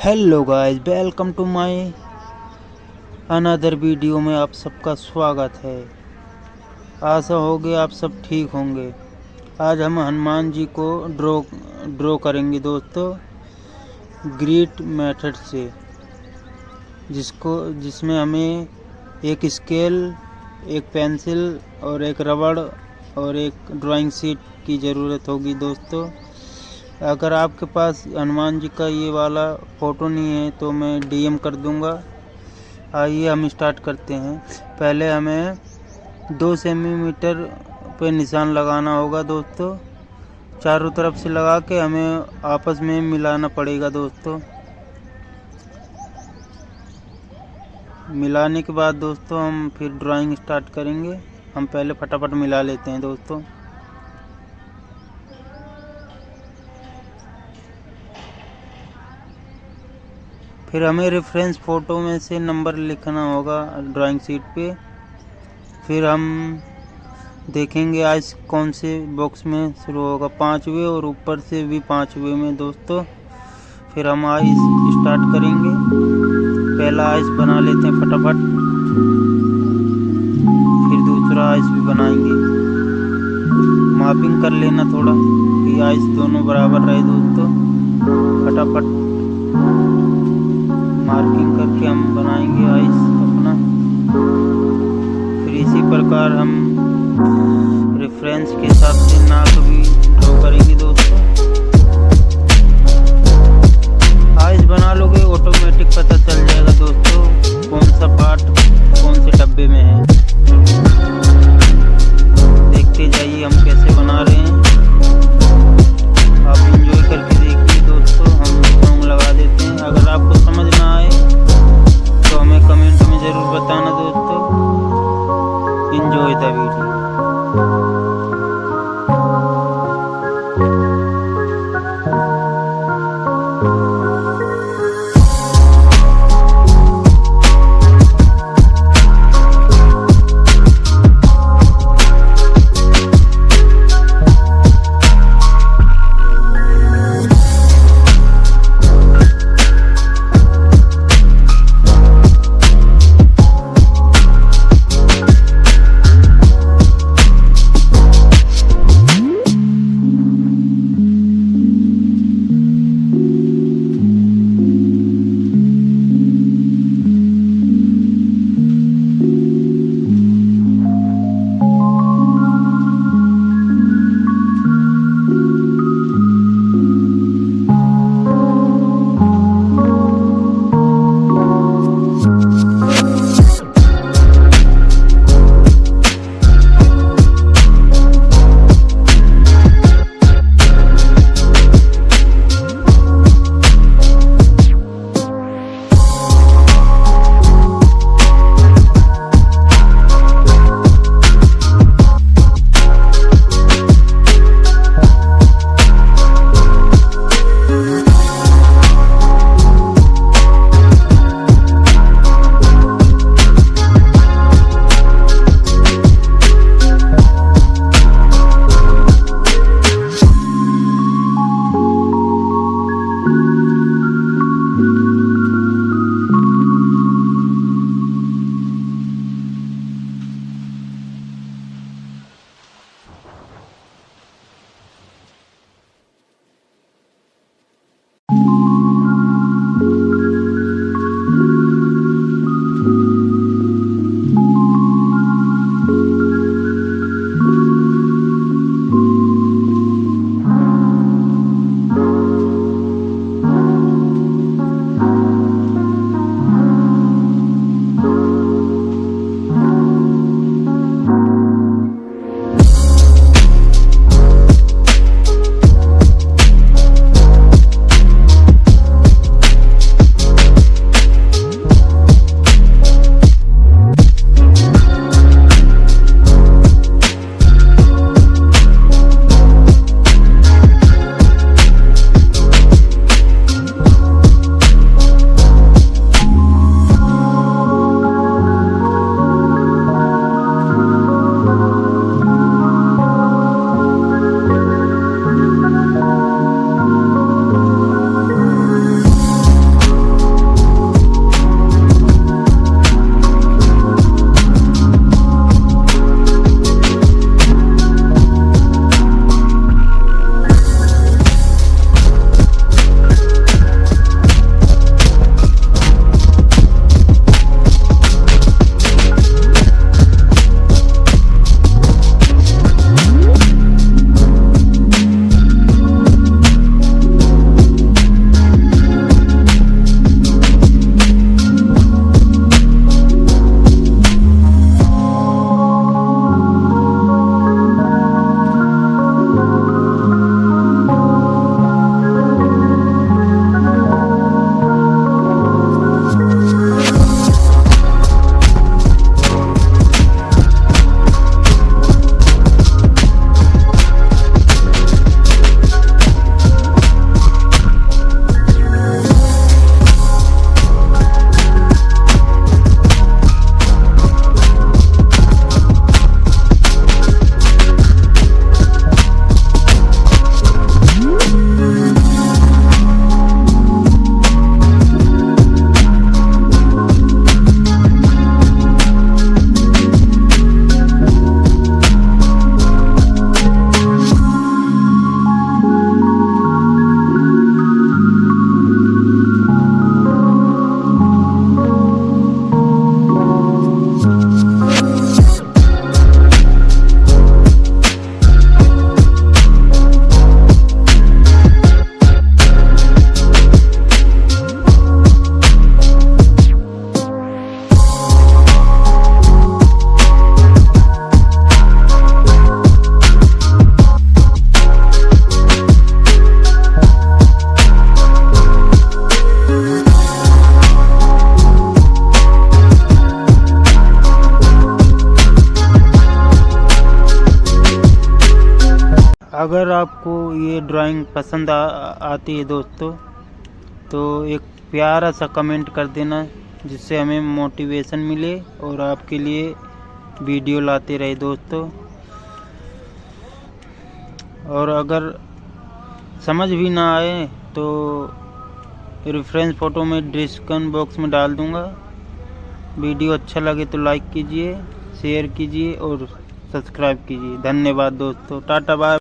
Hello guys, welcome to my another video में आप सबका स्वागत है। आशा होगी आप सब ठीक होंगे। आज हम हनुमान जी को ड्रॉ करेंगे दोस्तों, ग्रिड मेथड से, जिसमें हमें एक स्केल, एक पेंसिल और एक रबड़ और एक ड्राइंग शीट की ज़रूरत होगी दोस्तों। अगर आपके पास हनुमान जी का ये वाला फ़ोटो नहीं है तो मैं डीएम कर दूंगा। आइए हम स्टार्ट करते हैं। पहले हमें 2 सेंटीमीटर पे निशान लगाना होगा दोस्तों। चारों तरफ से लगा के हमें आपस में मिलाना पड़ेगा दोस्तों। मिलाने के बाद दोस्तों हम फिर ड्राइंग स्टार्ट करेंगे। हम पहले फटाफट मिला लेते हैं दोस्तों। फिर हमें रेफरेंस फ़ोटो में से नंबर लिखना होगा ड्राइंग शीट पे। फिर हम देखेंगे आइस कौन से बॉक्स में शुरू होगा, 5वें और ऊपर से भी 5वें में दोस्तों। फिर हम आइस स्टार्ट करेंगे। पहला आइस बना लेते हैं फटाफट, फिर दूसरा आइस भी बनाएंगे। मार्किंग कर लेना थोड़ा कि आइस दोनों बराबर रहे दोस्तों। फटाफट मार्किंग करके हम बनाएंगे आइस अपना। फिर इसी प्रकार हम रेफरेंस के हिसाब से नाक भी ड्रॉ करेंगे दोस्तों। आइस बना लोगे ऑटोमेटिक पता चल जाएगा दोस्तों कौन सा पार्ट कौन से डब्बे में है। देखते जाइए हम कैसे बना रहे हैं। आप एंजॉय करके देखिए दोस्तों। हम सॉन्ग लगा देते हैं। अगर आपको समझ ना आए तो हमें कमेंट में ज़रूर बताना दोस्तों। Enjoy the video. अगर आपको ये ड्राइंग पसंद आती है दोस्तों, तो एक प्यारा सा कमेंट कर देना, जिससे हमें मोटिवेशन मिले और आपके लिए वीडियो लाते रहे दोस्तों। और अगर समझ भी ना आए तो रेफरेंस फ़ोटो में डिस्क्रिप्शन बॉक्स में डाल दूंगा। वीडियो अच्छा लगे तो लाइक कीजिए, शेयर कीजिए और सब्सक्राइब कीजिए। धन्यवाद दोस्तों, टाटा बाय।